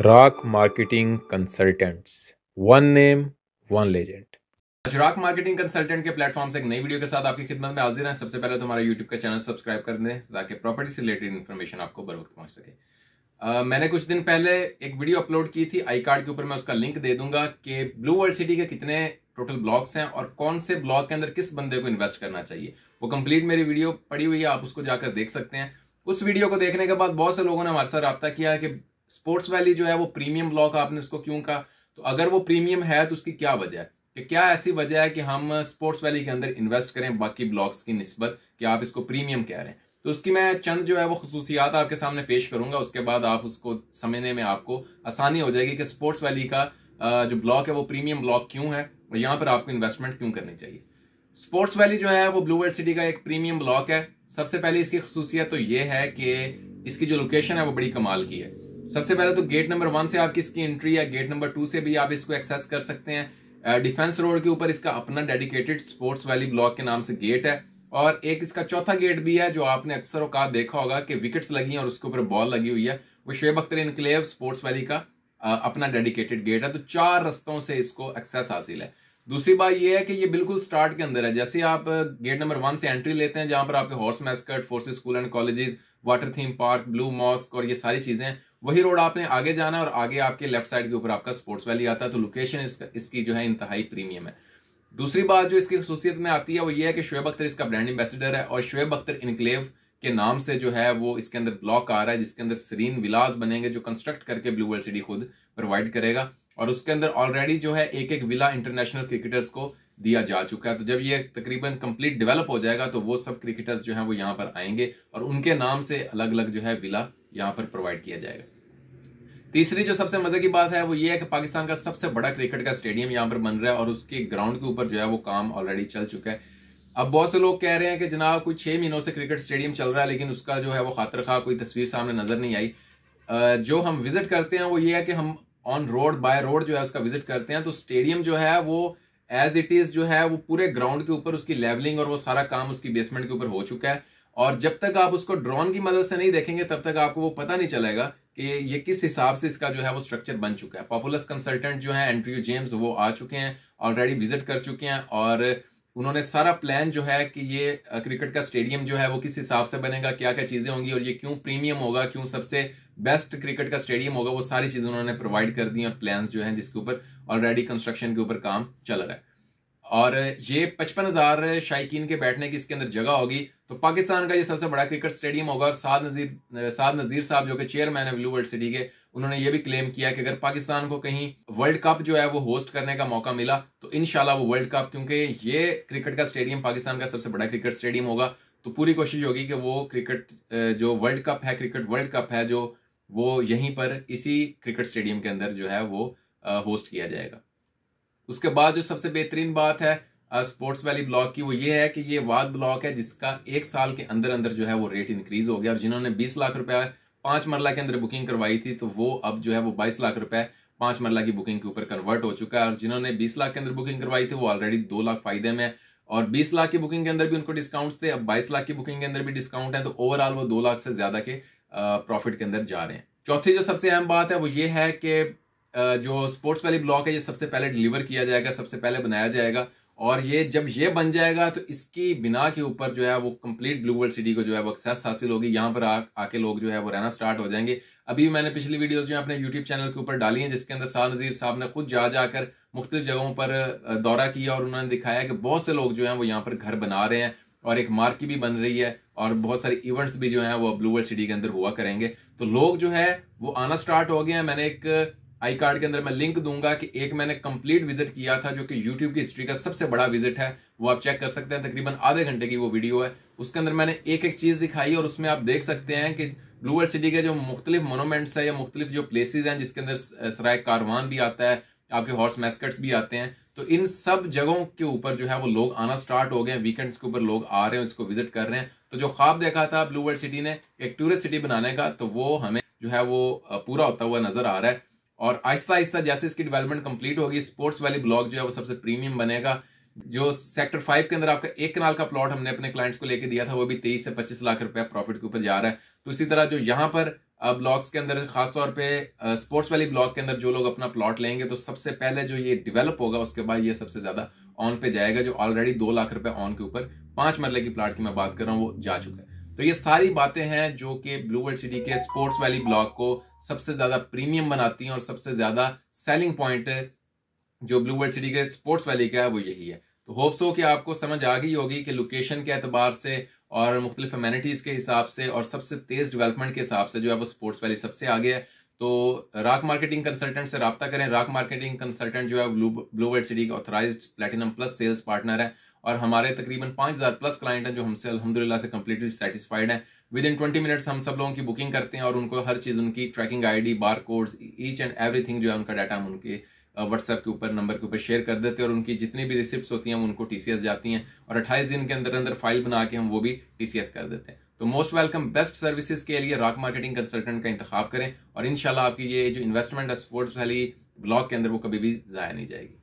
Rock Marketing Consultants. One name, one legend. Rock marketing consultant के platform से एक नई वीडियो के साथ आपकी खिदमत में हाजिर हैं। सबसे पहले तो हमारा यूट्यूब का चैनल सब्सक्राइब कर दें ताकि प्रॉपर्टी से रिलेटेड इन्फॉर्मेशन आपको बर वक्त पहुंच सके। मैंने कुछ दिन पहले एक वीडियो अपलोड की थी आई कार्ड के ऊपर, मैं उसका लिंक दे दूंगा कि ब्लू वर्ल्ड सिटी के कितने टोटल ब्लॉक्स हैं और कौन से ब्लॉक के अंदर किस बंदे को इन्वेस्ट करना चाहिए। वो कंप्लीट मेरी वीडियो पड़ी हुई है, आप उसको जाकर देख सकते हैं। उस वीडियो को देखने के बाद बहुत से लोगों ने हमारे साथ रब्ता किया है कि स्पोर्ट्स वैली जो है वो प्रीमियम ब्लॉक, आपने उसको क्यों कहा। तो अगर वो प्रीमियम है तो उसकी क्या वजह है, कि क्या ऐसी वजह है कि हम स्पोर्ट्स वैली के अंदर इन्वेस्ट करें बाकी ब्लॉक्स की निस्बत, कि आप इसको प्रीमियम कह रहे हैं। तो उसकी मैं चंद जो है वो खुसूसियात आपके सामने पेश करूंगा, उसके बाद आप उसको समझने में आपको आसानी हो जाएगी कि स्पोर्ट्स वैली का जो ब्लॉक है वो प्रीमियम ब्लॉक क्यों है और यहाँ पर आपको इन्वेस्टमेंट क्यों करनी चाहिए। स्पोर्ट्स वैली जो है वो ब्लू वर्ल्ड सिटी का एक प्रीमियम ब्लॉक है। सबसे पहले इसकी खुसूसियत तो ये है कि इसकी जो लोकेशन है वो बड़ी कमाल की है। सबसे पहले तो गेट नंबर 1 से आपकी इसकी एंट्री है, गेट नंबर 2 से भी आप इसको एक्सेस कर सकते हैं। डिफेंस रोड के ऊपर इसका अपना डेडिकेटेड स्पोर्ट्स वैली ब्लॉक के नाम से गेट है और एक इसका चौथा गेट भी है जो आपने अक्सर औकात देखा होगा कि विकेट्स लगी हैं और उसके ऊपर बॉल लगी हुई है। वो Shoaib Akhtar enclave sports valley का अपना डेडिकेटेड गेट है। तो 4 रस्तों से इसको एक्सेस हासिल है। दूसरी बात यह है कि ये बिल्कुल स्टार्ट के अंदर है। जैसे आप गेट नंबर 1 से एंट्री लेते हैं जहां पर आपके horse mascot, forces school and colleges, water theme park, blue mosque और ये सारी चीजें, वही रोड आपने आगे जाना है और आगे आपके लेफ्ट साइड के ऊपर आपका स्पोर्ट्स वैली आता है। तो लोकेशन इसकी जो है इंतहाई प्रीमियम है। दूसरी बात जो इसकी खसूसियत में आती है वो ये है कि शुएब अख्तर इसका ब्रांड एम्बेसडर है और शुएब अख्तर इनक्लेव के नाम से जो है वो इसके अंदर ब्लॉक आ रहा है जिसके अंदर सीरीन विलास बनेंगे जो कंस्ट्रक्ट करके ब्लू वर्ल्ड सिटी खुद प्रोवाइड करेगा। और उसके अंदर ऑलरेडी जो है एक विला इंटरनेशनल क्रिकेटर्स को दिया जा चुका है। तो जब ये तकरीबन कंप्लीट डेवलप हो जाएगा तो वो सब क्रिकेटर्स जो हैं वो यहाँ पर आएंगे और उनके नाम से अलग अलग जो है विला यहाँ पर प्रोवाइड किया जाएगा। तीसरी जो सबसे मजे की बात है वो ये है कि पाकिस्तान का सबसे बड़ा क्रिकेट का स्टेडियम यहाँ पर बन रहा है और उसके ग्राउंड के ऊपर जो है वो काम ऑलरेडी चल चुका है। अब बहुत से लोग कह रहे हैं कि जनाब कोई 6 महीनों से क्रिकेट स्टेडियम चल रहा है लेकिन उसका जो है वो खातिर खा कोई तस्वीर सामने नजर नहीं आई। जो हम विजिट करते हैं वो ये है कि हम ऑन रोड बाय रोड जो है उसका विजिट करते हैं तो स्टेडियम जो है वो एज इट इज जो है वो पूरे ग्राउंड के ऊपर उसकी लेवलिंग और वो सारा काम उसकी बेसमेंट के ऊपर हो चुका है। और जब तक आप उसको ड्रोन की मदद से नहीं देखेंगे तब तक आपको वो पता नहीं चलेगा कि ये किस हिसाब से इसका जो है वो स्ट्रक्चर बन चुका है। पॉपुलस कंसल्टेंट जो है एंड्रयू जेम्स वो आ चुके हैं, ऑलरेडी विजिट कर चुके हैं और उन्होंने सारा प्लान जो है कि ये क्रिकेट का स्टेडियम जो है वो किस हिसाब से बनेगा, क्या क्या चीजें होंगी और ये क्यों प्रीमियम होगा, क्यों सबसे बेस्ट क्रिकेट का स्टेडियम होगा, वो सारी चीजें उन्होंने प्रोवाइड कर दी और प्लान जो है जिसके ऊपर ऑलरेडी कंस्ट्रक्शन के ऊपर काम चल रहा है। और ये 55,000 शायकीन के बैठने की इसके अंदर जगह होगी। तो पाकिस्तान का ये सबसे बड़ा क्रिकेट स्टेडियम होगा। और साद नजीर साहब जो कि चेयरमैन है ब्लू वर्ल्ड सिटी के, उन्होंने ये भी क्लेम किया कि अगर पाकिस्तान को कहीं वर्ल्ड कप जो है वो होस्ट करने का मौका मिला तो इंशाल्लाह वो वर्ल्ड कप, क्योंकि ये क्रिकेट का स्टेडियम पाकिस्तान का सबसे बड़ा क्रिकेट स्टेडियम होगा, तो पूरी कोशिश होगी कि वो क्रिकेट जो वर्ल्ड कप है, क्रिकेट वर्ल्ड कप है जो वो यहीं पर इसी क्रिकेट स्टेडियम के अंदर जो है वो होस्ट किया जाएगा। उसके बाद जो सबसे बेहतरीन बात है स्पोर्ट्स वैली ब्लॉक की वो ये है कि ये वाद ब्लॉक है जिसका 1 साल के अंदर अंदर जो है वो रेट इंक्रीज हो गया। और जिन्होंने 20 लाख रुपए 5 मरला के अंदर बुकिंग करवाई थी तो वो अब जो है वो 22 लाख रुपए 5 मरला की बुकिंग के ऊपर कन्वर्ट हो चुका है। और जिन्होंने 20 लाख के अंदर बुकिंग करवाई थी वो ऑलरेडी 2 लाख फायदे में, और 20 लाख की बुकिंग के अंदर भी उनको डिस्काउंट थे, अब 22 लाख की बुकिंग के अंदर भी डिस्काउंट है। तो ओवरऑल वो 2 लाख से ज्यादा के प्रॉफिट के अंदर जा रहे हैं। चौथी जो सबसे अहम बात है वो ये है कि जो स्पोर्ट्स वैली ब्लॉक है ये सबसे पहले डिलीवर किया जाएगा, सबसे पहले बनाया जाएगा। और ये जब ये बन जाएगा तो इसकी बिना के ऊपर जो है वो कंप्लीट ब्लू वर्ल्ड सिटी को जो है वो एक्सेस हासिल होगी। यहाँ पर आके लोग जो है वो रहना स्टार्ट हो जाएंगे। अभी मैंने पिछली वीडियोस जो है अपने यूट्यूब चैनल के ऊपर डाली हैं जिसके अंदर साद नजीर साहब ने खुद जाकर मुख्तलिफ जगहों पर दौरा किया और उन्होंने दिखाया कि बहुत से लोग जो है वो यहाँ पर घर बना रहे हैं और एक मार्केट भी बन रही है और बहुत सारे इवेंट्स भी जो है वो ब्लू वर्ल्ड सिटी के अंदर हुआ करेंगे। तो लोग जो है वो आना स्टार्ट हो गए हैं। मैंने एक आई कार्ड के अंदर मैं लिंक दूंगा कि एक मैंने कंप्लीट विजिट किया था जो कि यूट्यूब की हिस्ट्री का सबसे बड़ा विजिट है, वो आप चेक कर सकते हैं। तकरीबन आधे घंटे की वो वीडियो है, उसके अंदर मैंने एक एक चीज दिखाई और उसमें आप देख सकते हैं कि ब्लू वर्ल्ड सिटी के जो मुख्तलिफ मोनूमेंट्स है या मुख्तलिफ जो प्लेसेस हैं जिसके अंदर सराय कारवान भी आता है, आपके हॉर्स मैस्कट्स भी आते हैं, तो इन सब जगहों के ऊपर जो है वो लोग आना स्टार्ट हो गए। वीकेंड्स के ऊपर लोग आ रहे हैं, इसको विजिट कर रहे हैं। तो जो ख्वाब देखा था ब्लू वर्ल्ड सिटी ने एक टूरिस्ट सिटी बनाने का, तो वो हमें जो है वो पूरा होता हुआ नजर आ रहा है। और आहिस्ता आहिस्ता जैसे इसकी डेवलपमेंट कंप्लीट होगी स्पोर्ट्स वैली ब्लॉक जो है वो सबसे प्रीमियम बनेगा। जो सेक्टर 5 के अंदर आपका 1 कनाल का प्लॉट हमने अपने क्लाइंट्स को लेके दिया था वो भी 23 से 25 लाख रुपए प्रॉफिट के ऊपर जा रहा है। तो इसी तरह जो यहाँ पर ब्लॉक्स के अंदर, खासतौर पे स्पोर्ट्स वैली ब्लॉक के अंदर जो लोग अपना प्लॉट लेंगे तो सबसे पहले जो ये डेवलप होगा उसके बाद ये सबसे ज्यादा ऑन पे जाएगा, जो ऑलरेडी 2 लाख रुपए ऑन के ऊपर 5 मरले की प्लॉट की मैं बात कर रहा हूँ वो जा चुका है। तो ये सारी बातें हैं जो कि ब्लू वर्ल्ड सिटी के स्पोर्ट्स वैली ब्लॉक को सबसे ज्यादा प्रीमियम बनाती हैं, और सबसे ज्यादा सेलिंग पॉइंट जो ब्लू वर्ल्ड सिटी के स्पोर्ट्स वैली का है वो यही है। तो होप्स हो कि आपको समझ आ गई होगी कि लोकेशन के एतबार से और मुख्तलिफ अमेनिटीज के हिसाब से और सबसे तेज डेवलपमेंट के हिसाब से जो है वो स्पोर्ट्स वैली सबसे आगे है। तो राक मार्केटिंग कंसल्टेंट से रब्ता करें। राक मार्केटिंग कंसल्टेंट जो है ब्लू वर्ल्ड सिटी का authorised platinum plus sales partner है, और हमारे तकरीबन 5000 प्लस क्लाइंट हैं जो हमसे अल्हम्दुलिल्लाह से कंप्लीटली सेटिस्फाइड हैं। विद इन 20 मिनट्स हम सब लोगों की बुकिंग करते हैं और उनको हर चीज़, उनकी tracking ID, bar codes, each and everything जो है उनका डाटा हम उनके व्हाट्सएप के ऊपर, नंबर के ऊपर शेयर कर देते हैं, और उनकी जितनी भी रिसिप्ट्स होती हैं उनको टीसीएस जाती हैं, और 28 दिन के अंदर अंदर फाइल बना के हम वो भी टीसीएस कर देते हैं। तो मोस्ट वेलकम। बेस्ट सर्विसेज के लिए राक मार्केटिंग कंसल्टेंट का इंतखाब करें, और इंशाल्लाह आपकी ये जो इन्वेस्टमेंट है स्पोर्ट्स वैली ब्लॉक के अंदर वो कभी भी जाया नहीं जाएगी।